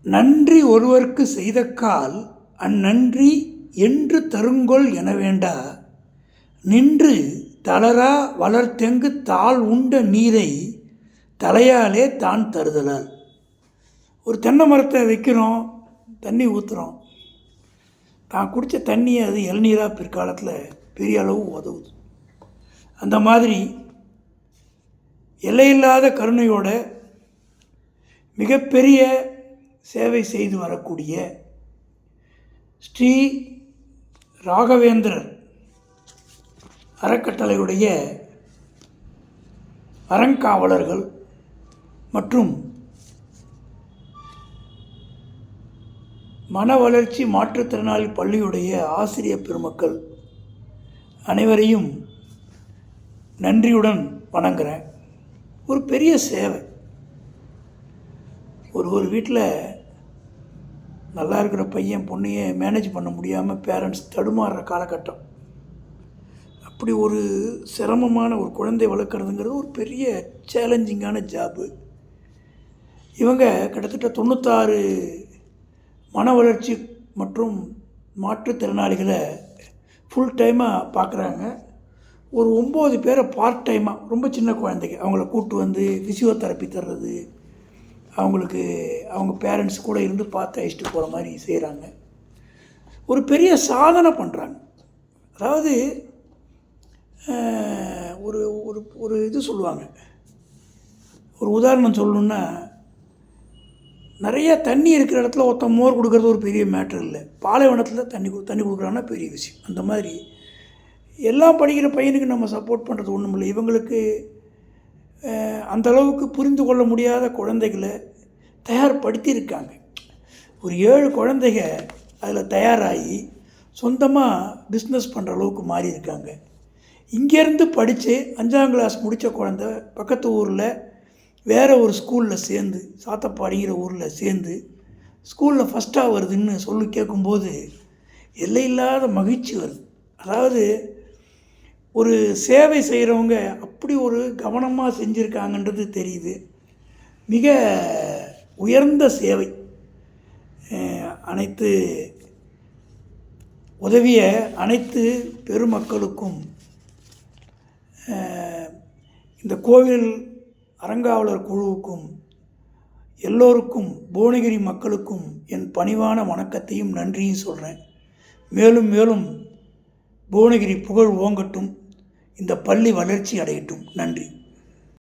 நன்றி ஒருவர்க்கு செய்தக்கால் அந்நன்றி என்று தருங்கொள் என வேண்டா, நின்று தளரா வளர்த்தெங்கு தாள் உண்ட நீரை தலையாலே தான் தருதலால். ஒரு தென்னை மரத்தை வைக்கிறோம், தண்ணி ஊற்றுறோம், தான் குடித்த தண்ணியை அது இளநீராக பிற்காலத்தில் பெரிய அளவு உதவுது. அந்த மாதிரி எல்லையில்லாத கருணையோட மிகப்பெரிய சேவை செய்து வரக்கூடிய ஸ்ரீ ராகவேந்திரர் அறக்கட்டளையுடைய அறங்காவலர்கள் மற்றும் மன வளர்ச்சி மாற்றுத்திறனாளி பள்ளியுடைய ஆசிரியர் பெருமக்கள் அனைவரையும் நன்றியுடன் வணங்குகிறேன். ஒரு பெரிய சேவை. ஒரு வீட்டில் நல்லா இருக்கிற பையன் பொண்ணையே மேனேஜ் பண்ண முடியாமல் பேரண்ட்ஸ் தடுமாறுற காலகட்டம். அப்படி ஒரு சிரமமான ஒரு குழந்தை வளர்க்குறதுங்கிறது ஒரு பெரிய சேலஞ்சிங்கான ஜாப்பு. இவங்க கிட்டத்தட்ட 96 மன வளர்ச்சி மற்றும் மாற்றுத்திறனாளிகளை ஃபுல் டைமாக பார்க்குறாங்க. ஒரு 9 பேரை பார்ட் டைமாக, ரொம்ப சின்ன குழந்தைங்க, அவங்கள கூப்பிட்டு வந்து ஃபிசியோதெரப்பி தர்றது, அவங்களுக்கு அவங்க பேரண்ட்ஸ் கூட இருந்து பார்த்து அழைச்சிட்டு போகிற மாதிரி செய்கிறாங்க. ஒரு பெரிய சாதனை பண்ணுறாங்க. அதாவது ஒரு ஒரு ஒரு இது சொல்லுவாங்க, ஒரு உதாரணம் சொல்லணுன்னா, நிறைய தண்ணி இருக்கிற இடத்துல ஒருத்தன் மோர் கொடுக்குறது ஒரு பெரிய மேட்ரு இல்லை, பாலைவனத்தில் தண்ணி கொடுக்குறான்னா பெரிய விஷயம். அந்த மாதிரி எல்லாம் படிக்கிற பையனுக்கு நம்ம சப்போர்ட் பண்ணுறது ஒன்றும் இல்லை. இவங்களுக்கு அந்தளவுக்கு புரிந்து கொள்ள முடியாத குழந்தைகளை தயார்படுத்தியிருக்காங்க. ஒரு 7 குழந்தைங்க அதில் தயாராகி சொந்தமாக பிஸ்னஸ் பண்ணுற அளவுக்கு மாறி இருக்காங்க. இங்கேருந்து படித்து 5ஆம் கிளாஸ் முடித்த குழந்த பக்கத்து ஊரில் வேறு ஒரு ஸ்கூலில் சேர்ந்து, சாத்தப்பாடிங்கிற ஊரில் சேர்ந்து ஸ்கூலில் ஃபஸ்ட்டாக வருதுன்னு சொல்லி கேட்கும்போது எல்லையில்லாத மகிழ்ச்சி வருது. அதாவது ஒரு சேவை செய்கிறவங்க அப்படி ஒரு கவனமாக செஞ்சுருக்காங்கன்றது தெரியுது. மிக உயர்ந்த சேவை. அனைத்து உதவிய அனைத்து பெருமக்களுக்கும், இந்த கோவில் அறங்காவலர் குழுவுக்கும், எல்லோருக்கும், புவனகிரி மக்களுக்கும் என் பணிவான வணக்கத்தையும் நன்றியும் சொல்கிறேன். மேலும் மேலும் புவனகிரி புகழ் ஓங்கட்டும், இந்த பள்ளி வளர்ச்சி அடையட்டும். நன்றி.